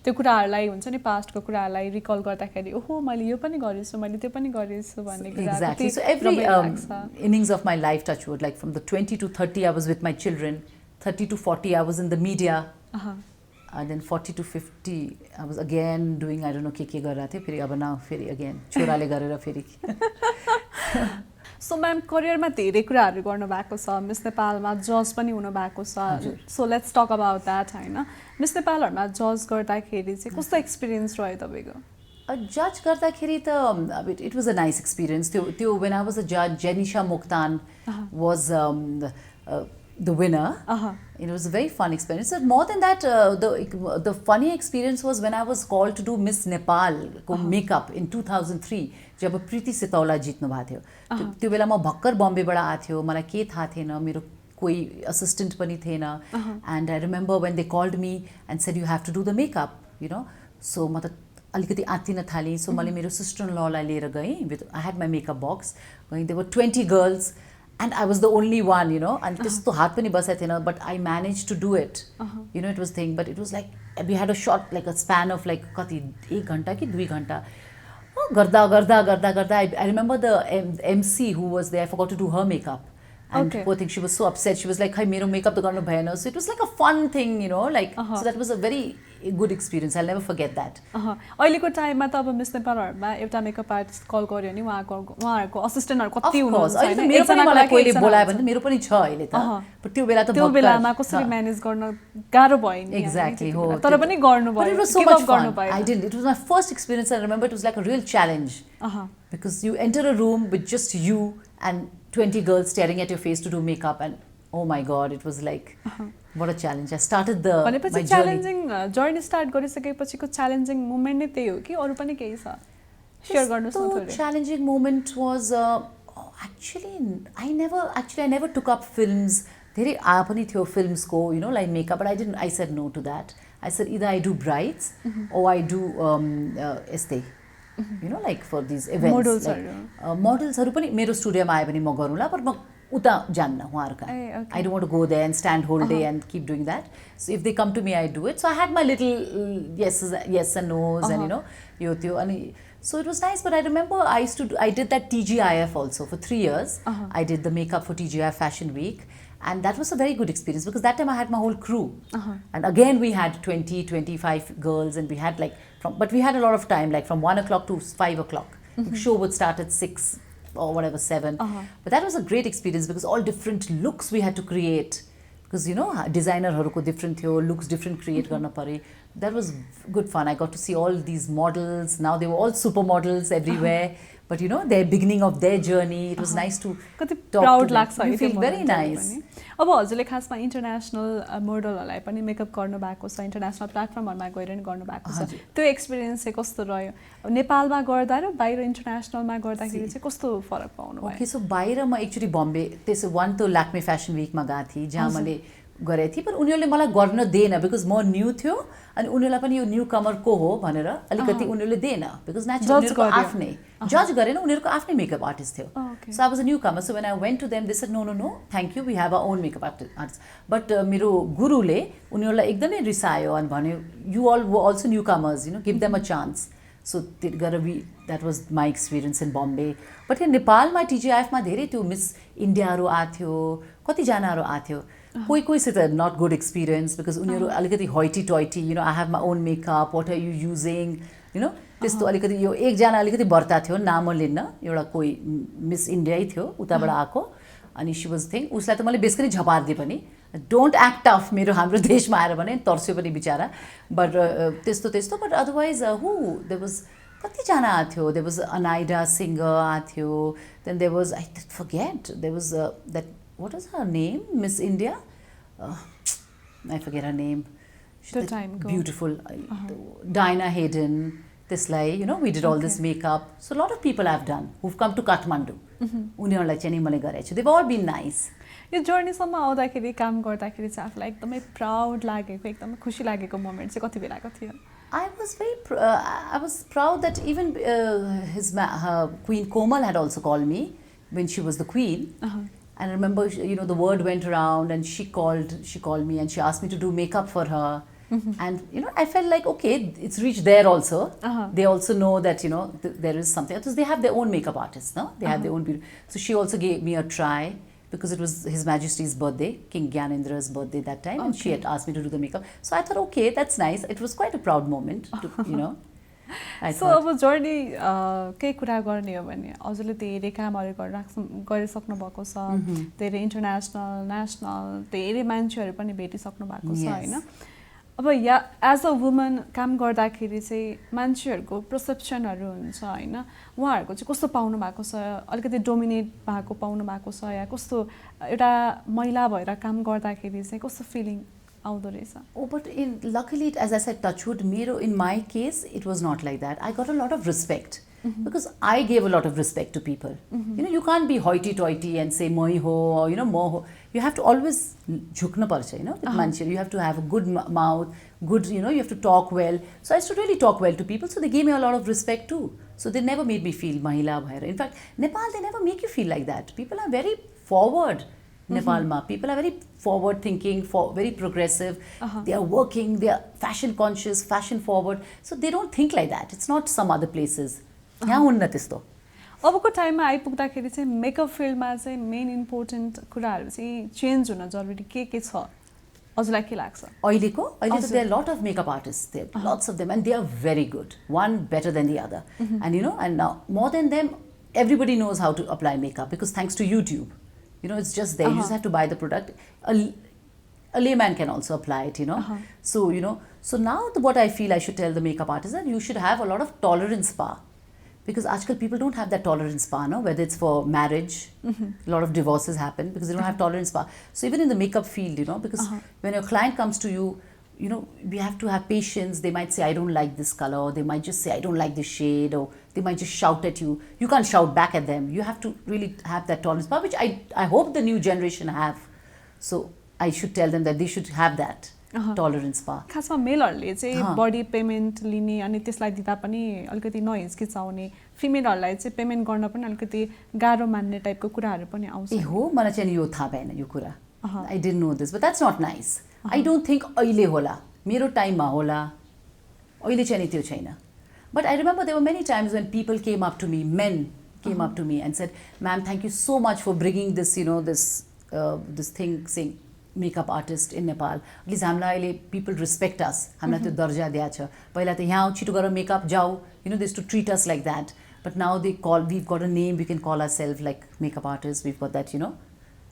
Speaker 1: त्यो कुराहरूलाई हुन्छ नि पास्टको कुराहरूलाई रिकल गर्दाखेरि ओहो मैले यो पनि गरेछु मैले त्यो पनि गरेछु भन्ने कुरा
Speaker 3: Exactly. So every innings of my life, touch wood, like from the 20 to 30 I was with my children, 30 to 40 I was in the media, and then 40 to 50 I was again doing, I don't know, के गरिरहेको थिएँ फेरि अब now फेरि again छोराले गरेर फेरि.
Speaker 1: So ma'am करियरमा धेरै कुराहरू गर्नुभएको छ मिस नेपालमा जज पनि हुनुभएको छ so let's talk about that होइन मिस नेपालहरूमा जज गर्दाखेरि चाहिँ कस्तो एक्सपिरियन्स रह्यो तपाईँको
Speaker 3: जज गर्दाखेरि त अब it was a nice experience त्यो when I was a judge, Janisha Mokhtan was the winner. It was a very fun experience. So more than that, the funny experience was when I was called to do Miss Nepal को makeup in 2003 जब प्रीति सितौला जित्नु भएको थियो त्यो बेला म भर्खर बम्बेबाट आएको थियो मलाई केही थाहा थिएन मेरो कोही असिस्टेन्ट पनि थिएन and I remember when they called me and said you have to do the makeup, so म त अलिकति आत्तिन थालेँ सो मैले मेरो सिस्टर इन ललाई लिएर गएँ with I had my makeup box गएँ there were 20 girls and I was the only one, and त्यस्तो हात पनि बसेको थिएन but I managed to do it. It was thing, but it was like we had a shot like a span of like कति 1 घण्टा कि 2 घण्टा गर्दा I remember the MC who was there, I forgot to do her makeup. And poor thing, she was so upset. She was like, "Hi, मेरो makeup त गर्नु भएन." So it was like a fun thing, like so that was a very good experience. I'll never forget that.
Speaker 1: अहिलेको टाइममा त अब miss नेपालहरुमा एउटा makeup artist call गर्यो नि उहाँहरुको असिस्टेन्टहरु कति हुनुहुन्छ हैन
Speaker 3: मेरो पनि मलाई कोहीले बोलायो भने मेरो पनि छ अहिले त but त्यो बेला त
Speaker 1: त्यो बेलामा कसरी म्यानेज गर्न गाह्रो भयो नि
Speaker 3: Exactly, हो
Speaker 1: तर पनि गर्नु भयो
Speaker 3: But it was so much fun. I did. It was my first experience. I remember it was like a real challenge because you enter a room with just you and 20 girls staring at your face to do makeup, and oh my god, it was like what a challenge. I started my journey.
Speaker 1: Challenging journey start गरिसकेपछिको challenging moment नै त्यही हो कि अरु पनि केही छ share गर्नुस् न थोरै
Speaker 3: challenging moment was I never took up films. धेरै पनि थियो films को, like makeup, but I said no to that. I said either I do brides or I do este. Like for these events, modelsहरु पनि मेरो स्टुडियोमा आए पनि म गरौँला पर म उता जान्न उहाँहरुका. I don't want to go there and stand whole day and keep doing that. So if they come to me, I do it. So I had my little yes and no's and यो त्यो अनि so it was nice. But I remember I did that TGIF also for 3 years. I did the makeup for TGIF Fashion Week. And that was a very good experience because that time I had my whole crew. And again we had 25 girls and we had but we had a lot of time, like from 1 o'clock to 5 o'clock. The show would start at 6 or whatever, 7. But that was a great experience because all different looks we had to create. Because designer different थियो, looks different create garna pare. That was good fun. I got to see all these models. Now they were all supermodels everywhere. But their beginning of their journey, it was nice to talk
Speaker 1: proud
Speaker 3: to them. You feel very nice.
Speaker 1: अब हजुरले खासमा international मोडलहरुलाई पनि makeup गर्नु भएको छ international प्लेटफर्महरुमा गएर नि गर्नु भएको छ त्यो एक्सपीरियन्स चाहिँ कस्तो रह्यो नेपालमा गर्दा र बाहिर इन्टरनेशनलमा गर्दाखेरि चाहिँ कस्तो फरक पाउनु भयो
Speaker 3: ओके सो बाहिर म एक्चुअली बम्बे त्यसो वान त ल्याक्मे फ्यासन वीकमा गएको थिएँ जहाँ मैले गरेको थिएँ पर उनीहरूले मलाई गर्न दिएन बिकज म न्यू थियो अनि उनीहरूलाई पनि यो न्यू कमर को हो भनेर अलिकति उनीहरूले दिएन बिकज नेचुरली उनीहरूको आफ्नै जज गरेन उनीहरूको आफ्नै मेकअप आर्टिस्ट थियो so I was a newcomer so when I went to them they said no no no thank you we have our own makeup artist but मेरो गुरुले उनीहरूलाई एकदमै रिसायो अनि भन्यो you all were also newcomers give them a chance so that was my experience in Bombay but यहाँ नेपालमा टिजिआइएफमा धेरै त्यो मिस इन्डियाहरू आएको कतिजनाहरू आएको कोहीसित नट गुड एक्सपिरियन्स बिकज उनीहरू अलिकति होइटी टोइटी I have my own makeup what are you using त्यस्तो अलिकति यो एकजना अलिकति बर्ता थियो नाम लिन्न एउटा कोही मिस इन्डियै थियो उताबाट आएको अनि सी वाज थिङ उसलाई त मैले बेसकरी झपारिदिएँ पनि डोन्ट एक्ट अफ मेरो हाम्रो देशमा आएर भने तर्स्यो पनि बिचरा बट त्यस्तो बट अदरवाइज दे वाज कतिजना आएको थियो दे वाज अनाइडा सिङ्गर आएको थियो then they was I forget they was that what is her name? Miss India? I forget her name.
Speaker 1: The time
Speaker 3: beautiful. Dinah Hayden. त्यसलाई we did all this makeup. So a lot of people have done who've come to Kathmandu. उनीहरूलाई चाहिँ नि मैले गरेको छु. They've all been nice.
Speaker 1: यो जर्नीसम्म आउँदाखेरि काम गर्दाखेरि चाहिँ आफूलाई एकदमै प्राउड लागेको एकदमै खुसी लागेको मोमेन्ट चाहिँ कति बेलाको थियो?
Speaker 3: I was proud that even her Queen Komal had also called me when she was the queen. And I remember, the word went around, and she called me, and she asked me to do makeup for her. And I felt like, okay, it's reached there also. They also know that there is something, because they have their own makeup artists, no? They have their own beauty. So she also gave me a try, because it was His Majesty's birthday, King Gyanindra's birthday that time, and she had asked me to do the makeup. So I thought, okay, that's nice. It was quite a proud moment,
Speaker 1: So अब journey केही कुरा गर्ने हो भने हजुरले धेरै कामहरू गरिसक्नु भएको छ, धेरै इन्टरनेसनल नेसनल धेरै मान्छेहरू पनि भेटिसक्नु भएको छ हैन? अब एज अ वुमन काम गर्दाखेरि चाहिँ मान्छेहरूको पर्सेप्सनहरू हुन्छ हैन, उहाँहरूको चाहिँ कस्तो पाउनु भएको छ, अलिकति डोमिनेट भएको पाउनु भएको छ, या कस्तो एउटा महिला भएर काम गर्दाखेरि चाहिँ कस्तो फिलिङ आउँदो रहेछ?
Speaker 3: Oh, but luckily, as I said, touchwood, in my case, it was not like that. I got a lot of respect. Because I gave a lot of respect to people. You can't be hoity-toity and say moi ho, or mo ho. You have to always jhukna parcha, with manche. You have to have a good mouth, good, you have to talk well. So I used to really talk well to people, so they gave me a lot of respect too. So they never made me feel mahila bhaira. In fact, Nepal, they never make you feel like that. People are very forward. Nepal ma, people are very forward thinking, very progressive. They are working, they are fashion conscious, fashion forward. So they don't think like that. It's not some other places. यहाँ हुन्न त्यस्तो.
Speaker 1: अबको टाइममा आइपुग्दाखेरि चाहिँ makeup फिल्डमा चाहिँ main important कुराहरू चाहिँ चेन्ज हुन जरुरी के छ? हजुरलाई के लाग्छ?
Speaker 3: अहिलेको there are lot of makeup artists. There are lots of them, and they are very good. One better than the other. And and now more than them, everybody knows how to apply makeup, because thanks to YouTube. It's just there. You just have to buy the product. A layman can also apply it, So, so now what I feel I should tell the makeup artists that you should have a lot of tolerance spa. Because actually people don't have that tolerance spa, no? Whether it's for marriage, a lot of divorces happen because they don't have tolerance spa. So even in the makeup field, because when your client comes to you, we have to have patience. They might say, I don't like this color, or they might just say, I don't like this shade, or they might just shout at you. You can't shout back at them. You have to really have that tolerance spa, which I hope the new generation have. So I should tell them that they should have that tolerance spa.
Speaker 1: खासमा मेलहरुले चाहिँ body payment लिने अनि त्यसलाई दिदा पनि अलिकति नहिचकिचाउने, फिमेलहरुलाई चाहिँ payment गर्न पनि अलिकति गाह्रो मान्ने टाइपको कुराहरु पनि आउँछ.
Speaker 3: ए हो, मलाई चाहिँ यो थाहा भएन यो कुरा. I didn't know this, but that's not nice. I don't think अहिले होला, मेरो टाइममा होला, अहिले चाहिँ नि त्यो छैन. But I remember there were many times when people came up to me, men came up to me and said, "Ma'am, thank you so much for bringing this, this thing, saying makeup artist in Nepal. At least हामीलाई people respect us. हामीलाई त्यो दर्जा दिया छ. पहिला त यहाँ छिटो गरेर makeup जाऊ, they used to treat us like that. But now we've got a name, we can call ourselves like makeup artists. We've got that,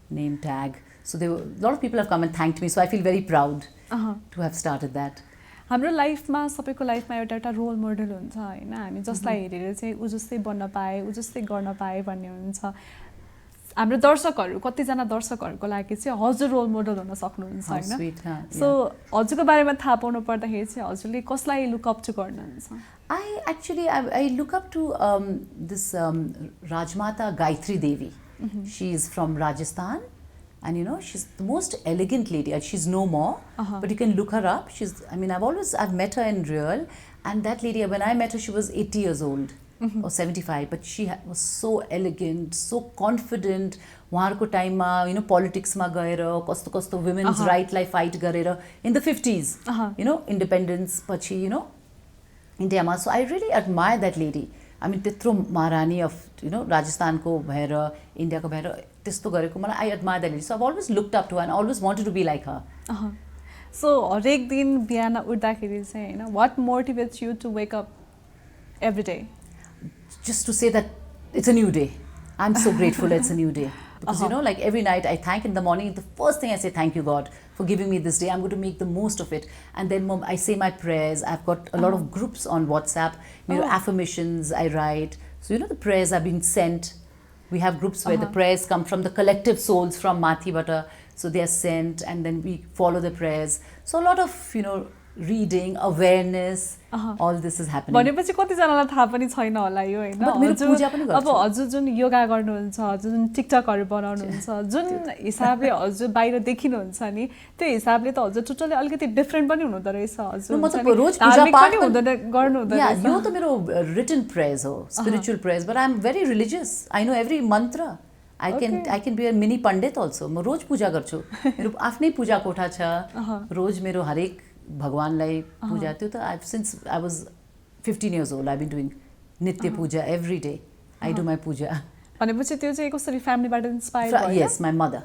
Speaker 3: name tag. So a lot of people have come and thanked me. So I feel very proud to have started that.
Speaker 1: हाम्रो लाइफमा सबैको लाइफमा एउटा role model हुन्छ हैन, हामी जसलाई हेरेर चाहिँ उ जस्तै बन्न पाए, उ जस्तै गर्न पाए भन्ने हुन्छ. हाम्रो दर्शकहरु कतिजना दर्शकहरुको लागि चाहिँ हजुर रोल मोडल हुन सक्नुहुन्छ हैन. सो हजुरको बारेमा थाहा पाउनु पर्दाखेरि चाहिँ हजुरले कसलाई लुक अप टु गर्नुहुन्छ?
Speaker 3: I look up to this Rajmata Gayatri Devi. She is from Rajasthan. And she's the most elegant lady. She's no more, but you can look her up. I've met her in real, and that lady, when I met her, she was 80 years old or 75, but she was so elegant, so confident. उहाँहरुको टाइममा politics मा गएर कस्तो कस्तो women's right लाई fight गरेर in the 50s, independence पछि India मा. So I really admire that lady. त्यत्रो महारानी of Rajasthan को भएर India को भएर त्यस्तो गरेको मलाई I admire that lady. So I've always looked up to her and always wanted to be like her.
Speaker 1: So हरेक दिन बिहान उठ्दाखेरि चाहिँ हैन, what motivates you to wake up every day?
Speaker 3: Just to say that it's a new day. I'm so grateful it's a new day. Because like every night I thank in the morning, the first thing I say, thank you God for giving me this day. I'm going to make the most of it. And then I say my prayers. I've got a lot of groups on WhatsApp, affirmations I write. So the prayers are being sent. We have groups where the prayers come from the collective souls from Mathi Bata. So they are sent and then we follow the prayers. So a lot of, reading, awareness, all this is happening.
Speaker 1: भनेपछि कतिजनालाई थाहा पनि छैन होला यो हैन
Speaker 3: But मेरो पूजा पनि गर्छु।
Speaker 1: अब हजुर जुन योगा गर्नुहुन्छ हजुर जुन टिकटकहरु बनाउनुहुन्छ जुन हिसाबले हजुर बाहिर देखिनुहुन्छ नि त्यो हिसाबले त हजुर टोटली अलिकति डिफरेन्ट पनि हुनुहुँदो रहेछ हजुर
Speaker 3: म त रोज पूजा पाठ
Speaker 1: गर्नुहुँदो रहेछ
Speaker 3: यो त मेरो written prayers हो, spiritual prayers, but I am very religious. I know every mantra. I can be a mini pandit also. म रोज पूजा गर्छु। मेरो आफ्नै पूजा कोठा छ। रोज मेरो हरेक भगवानलाई पूजा त्यो त since I was 15 years old I've been doing nitya puja every day. I do my puja.
Speaker 1: भनेपछि त्यो चाहिँ कसरी फ्यामिलीबाट इन्स्पायर भयो?
Speaker 3: Yes, my mother.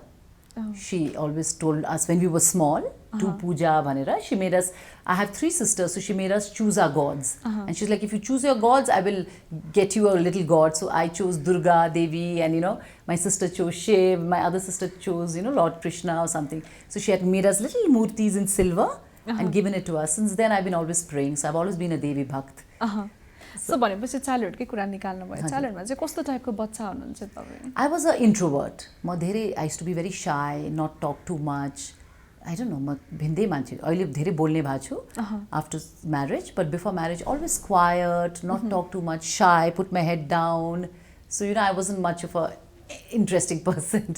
Speaker 3: She always told us when we were small do puja bhanera. She made us, I have 3 sisters, so she made us choose our gods. And she's like, if you choose your gods, I will get you a little god. So I chose Durga Devi, and my sister chose Shiv, my other sister chose, Lord Krishna or something. So she had made us little murtis in silver and given it to us. Since then I've been always praying. So I've always been a Devi Bhakt.
Speaker 1: So भनेपछि चाइल्डहुडकै कुरा निकाल्नु भयो चाइल्डहुडमा चाहिँ कस्तो टाइपको बच्चा हुनुहुन्छ तपाई?
Speaker 3: I was an introvert. I used to be very shy, not talk too much. I don't know, म भिन्दै मान्छे अहिले धेरै बोल्ने भएको छु after marriage, but before marriage always quiet, not talk too much, shy, put my head down. So I wasn't much of a interesting person.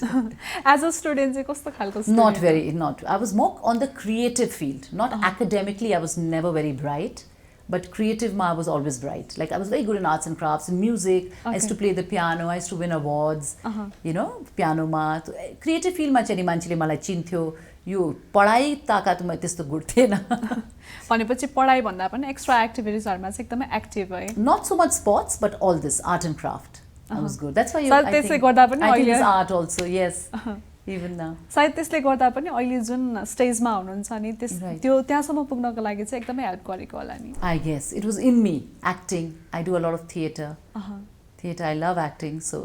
Speaker 1: As a student चाहिँ कस्तो खालको student?
Speaker 3: I was more on the creative field, not academically. I was never very bright. But creative I was always bright. Like I was very good in arts and crafts and music. I used to play the piano. I used to win awards. Piano ma. Creative field ma chani manchile malai चिन्थ्यो. यो पढाइ ताका त म त्यस्तो good थिएन.
Speaker 1: भनेपछि पढाइ भन्दा पनि एक्स्ट्रा एक्टिभिटिजहरुमा चाहिँ एकदमै एक्टिभ भए.
Speaker 3: Not so much sports, but all this art and craft. I was good. That's why
Speaker 1: I think
Speaker 3: it's art also. Yes. Even now.
Speaker 1: सायद त्यसले गर्दा पनि अहिले जुन स्टेजमा हुनुहुन्छ नि त्यो त्यहाँसम्म पुग्नको लागि चाहिँ एकदमै हेल्प गरेको होला नि.
Speaker 3: I guess it was in me, acting. I do a lot of theater. Theater, I love acting, so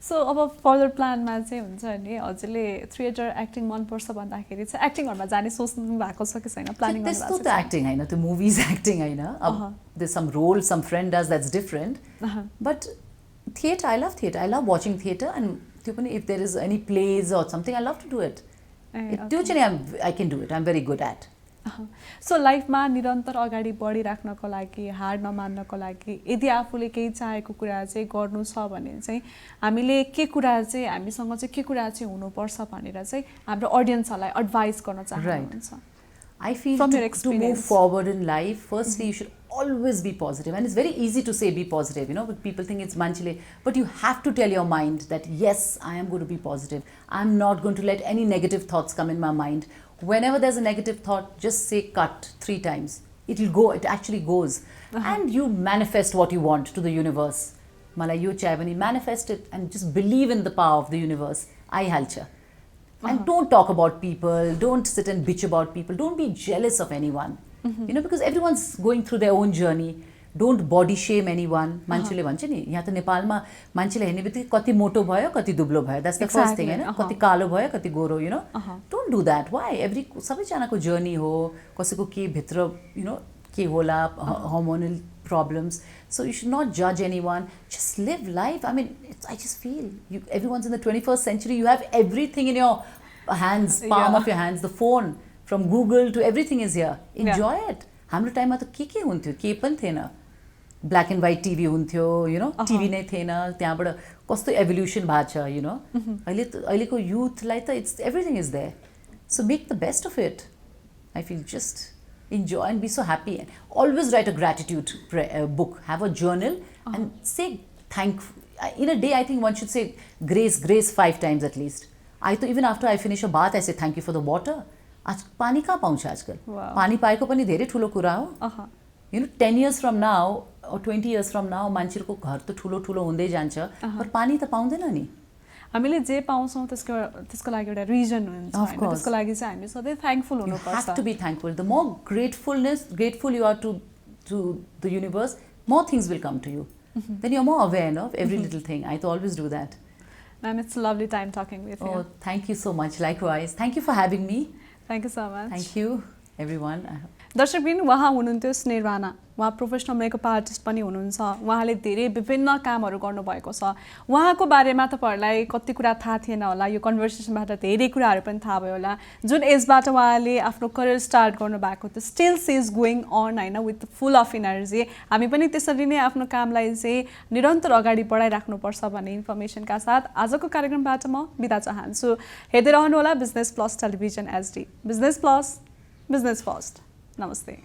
Speaker 1: So अब फर्दर प्लानमा चाहिँ हुन्छ नि हजुरले थिएटर एक्टिङ मन पर्छ भन्दाखेरि चाहिँ एक्टिङहरुमा जाने सोच्नु भएको छ कि छैन? प्लानिङ गर्नु भएको छ?
Speaker 3: त्यस्तो त एक्टिङ हैन, त्यो मुभिज एक्टिङ हैन. अब there's some role some friend does that's different. But theater, I love theater. I love watching theater, and if there is any plays or something, I love to do it. I can do it. I'm very good at.
Speaker 1: So लाइफमा निरन्तर अगाडि बढिराख्नको लागि हार नमान्नको लागि यदि आफूले केही चाहेको कुरा चाहिँ गर्नु छ भने चाहिँ हामीले के कुरा चाहिँ हामीसँग चाहिँ के कुरा चाहिँ हुनुपर्छ भनेर चाहिँ हाम्रो ऑडियन्सहरुलाई एडभाइस गर्न चाहनुहुन्छ?
Speaker 3: I feel to move forward in life, firstly, you should always be positive. And it's very easy to say be positive, but people think it's manchile. But you have to tell your mind that, yes, I am going to be positive. I'm not going to let any negative thoughts come in my mind. Whenever there's a negative thought, just say cut 3 times. It'll go, it actually goes. And you manifest what you want to the universe. Malai yo chai bhani, manifest it and just believe in the power of the universe. Ai halcha. And don't talk about people, don't sit and bitch about people, don't be jealous of anyone. Because everyone's going through their own journey. Don't body shame anyone. Manchile bhancha ni, यहाँ त नेपालमा मान्छेले हेर्ने बित्तिकै कति मोटो भयो कति दुब्लो भयो. That's the first thing, कति कालो भयो कति गोरो, Don't do that. Why? सबैजनाको journey हो, कसैको के भित्र, के होला, hormonal problems. So you should not judge anyone. Just live life. I mean, I just feel everyone's in the 21st century. You have everything in your hands, palm of your hands. The phone, from Google to everything is here. Enjoy it. हाम्रो टाइममा त के हुन्थ्यो, के पनि थिएन. Black and white TV हुन्थ्यो, TV नै थिएन. त्यहाँबाट कस्तो evolution भएको छ, अहिलेको youthलाई त everything is there. So make the best of it. I feel just enjoy and be so happy. And always write a gratitude book. Have a journal and say thank. In a day, I think one should say grace 5 times at least. Even after I finish a bath, I say thank you for the water. आज पानी कहाँ पाउँछ आजकल? पानी पाएको पनि धेरै ठुलो कुरा हो. 10 years from now or 20 years from now, मान्छेको घर त ठुलो हुँदै जान्छ, पर पानी त पाउँदैन नि.
Speaker 1: हामीले जे पाउँछौं त्यसको लागि एउटा रिजन हुन्छ हैन, त्यसको लागि चाहिँ हामी सधैँ थ्याङ्कफुल हुनुपर्छ.
Speaker 3: You have to be thankful. The more grateful you are to the universe, more things will come to you. Then you're more aware of every little thing. I always do that.
Speaker 1: Ma'am, it's a lovely time talking with you.
Speaker 3: Oh, thank you so much. Likewise. Thank you for having me.
Speaker 1: Thank you so much.
Speaker 3: Thank you, everyone.
Speaker 1: दर्शकबिन वहाँ हुनुहुन्थ्यो स्नेह राणा. उहाँ professional makeup artist पनि हुनुहुन्छ उहाँले धेरै विभिन्न कामहरू गर्नुभएको छ उहाँको बारेमा तपाईँहरूलाई कति कुरा थाहा थिएन होला यो कन्भर्सेसनबाट धेरै कुराहरू पनि थाहा भयो होला जुन एजबाट उहाँले आफ्नो करियर स्टार्ट गर्नुभएको थियो still she is going on होइन विथ फुल अफ इनर्जी हामी पनि त्यसरी नै आफ्नो कामलाई चाहिँ निरन्तर अगाडि बढाइराख्नुपर्छ भन्ने इन्फर्मेसनका साथ आजको कार्यक्रमबाट म बिदा चाहन्छु हेर्दै रहनुहोला business plus television HD business plus business first नमस्ते